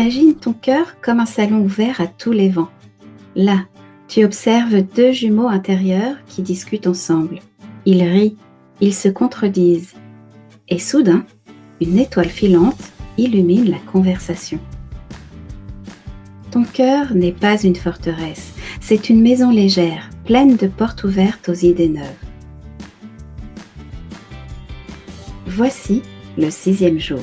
Imagine ton cœur comme un salon ouvert à tous les vents. Là, tu observes deux jumeaux intérieurs qui discutent ensemble. Ils rient, ils se contredisent. Et soudain, une étoile filante illumine la conversation. Ton cœur n'est pas une forteresse, c'est une maison légère, pleine de portes ouvertes aux idées neuves. Voici le 6e jour.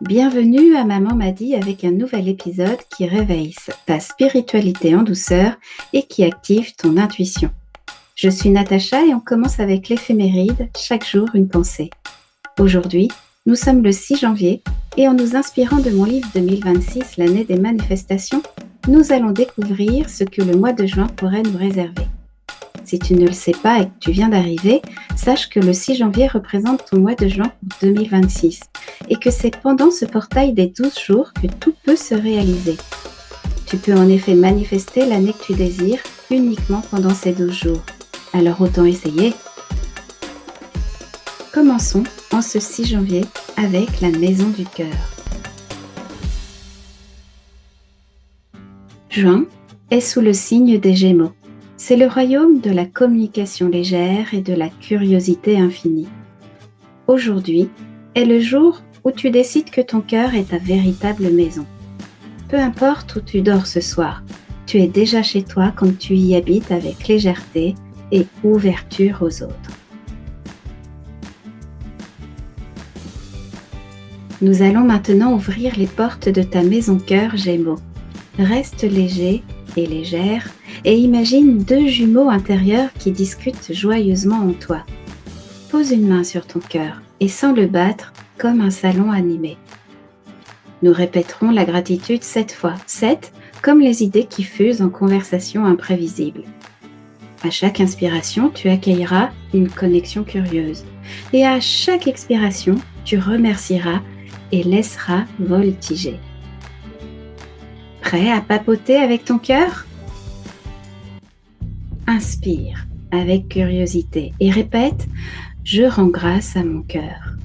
Bienvenue à Maman m'a dit avec un nouvel épisode qui réveille ta spiritualité en douceur et qui active ton intuition. Je suis Natacha et on commence avec l'éphéméride, chaque jour une pensée. Aujourd'hui, nous sommes le 6 janvier et en nous inspirant de mon livre 2026, l'année des manifestations, nous allons découvrir ce que le mois de juin pourrait nous réserver. Si tu ne le sais pas et que tu viens d'arriver, sache que le 6 janvier représente ton mois de juin pour 2026 et que c'est pendant ce portail des 12 jours que tout peut se réaliser. Tu peux en effet manifester l'année que tu désires uniquement pendant ces 12 jours. Alors autant essayer. Commençons en ce 6 janvier avec la maison du cœur. Juin est sous le signe des Gémeaux. C'est le royaume de la communication légère et de la curiosité infinie. Aujourd'hui est le jour où tu décides que ton cœur est ta véritable maison. Peu importe où tu dors ce soir, tu es déjà chez toi quand tu y habites avec légèreté et ouverture aux autres. Nous allons maintenant ouvrir les portes de ta maison cœur Gémeaux. Reste léger et légère et imagine deux jumeaux intérieurs qui discutent joyeusement en toi. Pose une main sur ton cœur et sens le battre comme un salon animé. Nous répéterons la gratitude 7 fois, 7 comme les idées qui fusent en conversation imprévisible. À chaque inspiration, tu accueilleras une connexion curieuse et à chaque expiration, tu remercieras et laisseras voltiger. Prêt à papoter avec ton cœur ? Inspire avec curiosité et répète « Je rends grâce à mon cœur ».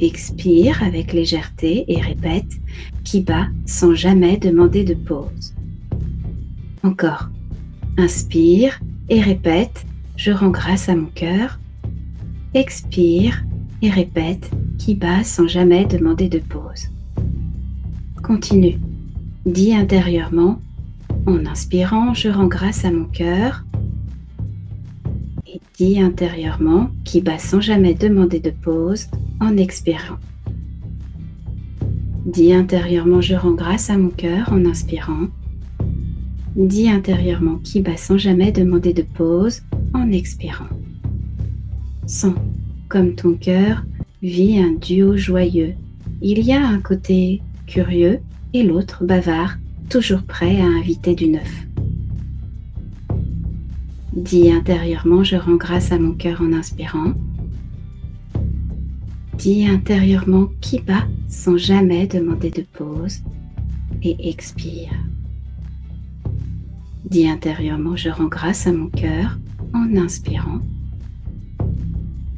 Expire avec légèreté et répète « Qui bat sans jamais demander de pause ». Encore. Inspire et répète « Je rends grâce à mon cœur ». Expire et répète « Qui bat sans jamais demander de pause ». Continue. Dis intérieurement, en inspirant, je rends grâce à mon cœur. Et dis intérieurement, qui bat sans jamais demander de pause, en expirant. Dis intérieurement, je rends grâce à mon cœur, en inspirant. Dis intérieurement, qui bat sans jamais demander de pause, en expirant. Sens comme ton cœur vit un duo joyeux. Il y a un côté curieux et l'autre bavard, toujours prêt à inviter du neuf. Dis intérieurement, je rends grâce à mon cœur en inspirant. Dis intérieurement, qui bat sans jamais demander de pause et expire. Dis intérieurement, je rends grâce à mon cœur en inspirant.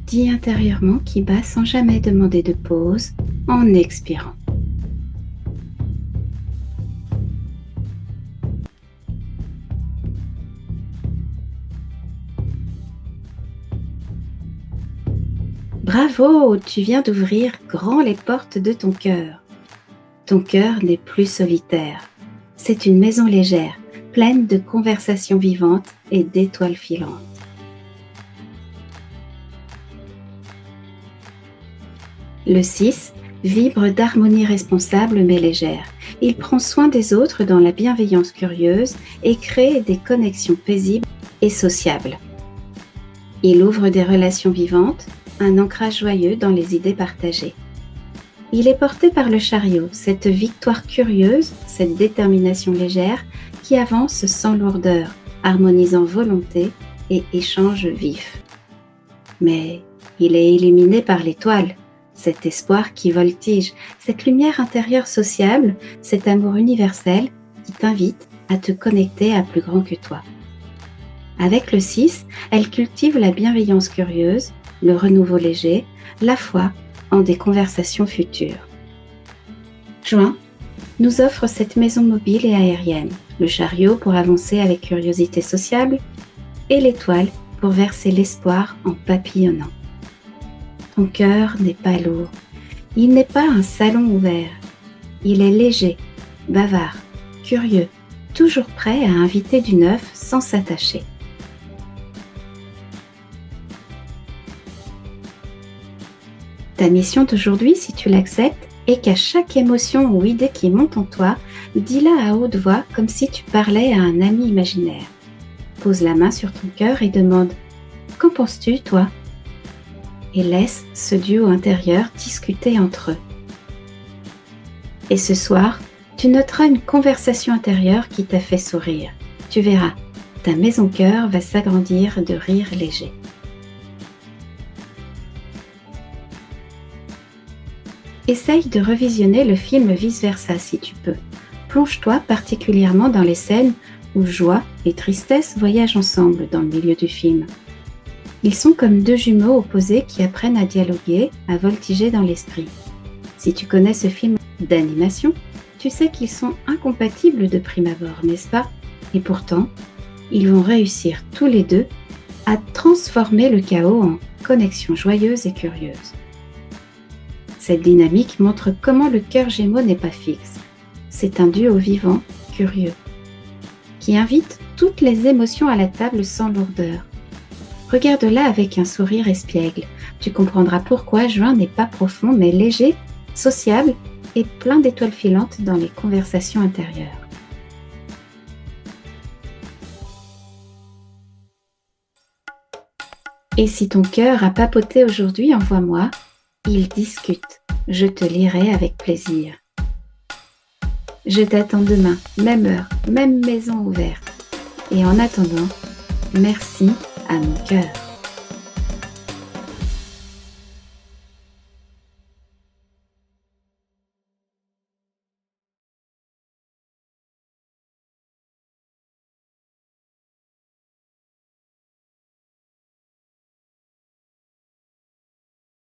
Dis intérieurement, qui bat sans jamais demander de pause en expirant. Bravo, tu viens d'ouvrir grand les portes de ton cœur. Ton cœur n'est plus solitaire. C'est une maison légère, pleine de conversations vivantes et d'étoiles filantes. Le 6 vibre d'harmonie responsable mais légère. Il prend soin des autres dans la bienveillance curieuse et crée des connexions paisibles et sociables. Il ouvre des relations vivantes, un ancrage joyeux dans les idées partagées. Il est porté par le chariot, cette victoire curieuse, cette détermination légère qui avance sans lourdeur, harmonisant volonté et échange vif. Mais il est illuminé par l'étoile, cet espoir qui voltige, cette lumière intérieure sociable, cet amour universel qui t'invite à te connecter à plus grand que toi. Avec le 6, elle cultive la bienveillance curieuse, le renouveau léger, la foi en des conversations futures. Juin nous offre cette maison mobile et aérienne, le chariot pour avancer avec curiosité sociable et l'étoile pour verser l'espoir en papillonnant. Ton cœur n'est pas lourd, il n'est pas un salon ouvert, il est léger, bavard, curieux, toujours prêt à inviter du neuf sans s'attacher. Ta mission d'aujourd'hui, si tu l'acceptes, est qu'à chaque émotion ou idée qui monte en toi, dis-la à haute voix comme si tu parlais à un ami imaginaire. Pose la main sur ton cœur et demande « Qu'en penses-tu, toi ?» et laisse ce duo intérieur discuter entre eux. Et ce soir, tu noteras une conversation intérieure qui t'a fait sourire. Tu verras, ta maison-cœur va s'agrandir de rires légers. Essaye de revisionner le film Vice-Versa si tu peux. Plonge-toi particulièrement dans les scènes où joie et tristesse voyagent ensemble dans le milieu du film. Ils sont comme deux jumeaux opposés qui apprennent à dialoguer, à voltiger dans l'esprit. Si tu connais ce film d'animation, tu sais qu'ils sont incompatibles de prime abord, n'est-ce pas? Et pourtant, ils vont réussir tous les deux à transformer le chaos en connexion joyeuse et curieuse. Cette dynamique montre comment le cœur Gémeaux n'est pas fixe. C'est un duo vivant, curieux, qui invite toutes les émotions à la table sans lourdeur. Regarde-la avec un sourire espiègle. Tu comprendras pourquoi Juin n'est pas profond mais léger, sociable et plein d'étoiles filantes dans les conversations intérieures. Et si ton cœur a papoté aujourd'hui, envoie-moi. Il discute. Je te lirai avec plaisir. Je t'attends demain, même heure, même maison ouverte. Et en attendant, merci à mon cœur.